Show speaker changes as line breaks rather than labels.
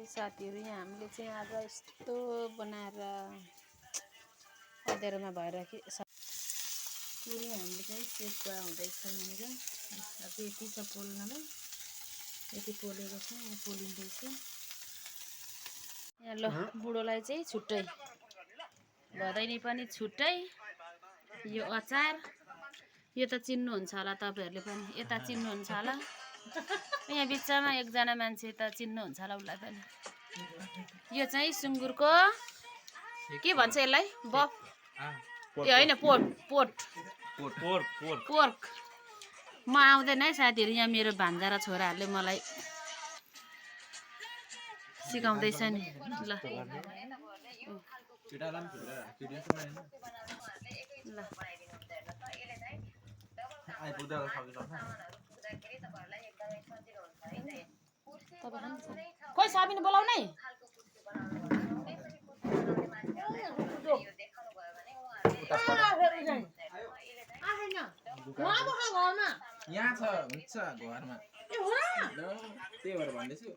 साथीहरु यहाँ हामीले चाहिँ आज यस्तो बनाएर अँध्यारोमा भएर कि पुरी हामीले चाहिँ सेक हुँदैछ यहाँनिर। अब यति छ पोल्नलाई, यति पोलेको छ, यहाँ पोलिँदैछ। यहाँ ल बुढोलाई चाहिँ छुट्टै, भदैनी पनि छुट्टै। यो अचार यो त चिन्नुहुन्छ होला तपाईहरुले पनि, यता चिन्नुहुन्छ होला। यहाँ बिचमा एकजना मान्छे त चिन्नुहुन्छ होला उसलाई पनि। यो चाहिँ सुँगुरको के भन्छ यसलाई? बफ ए हैन, पोर्क। म आउँदैन है साथीहरु, यहाँ मेरो भान्जा र छोराहरुले मलाई सिकाउँदैछ नि। ल खोइ साबिन बोलाउ नै।
यहाँ छ हुन्छ घरमा त्यही भएर भन्दैछु।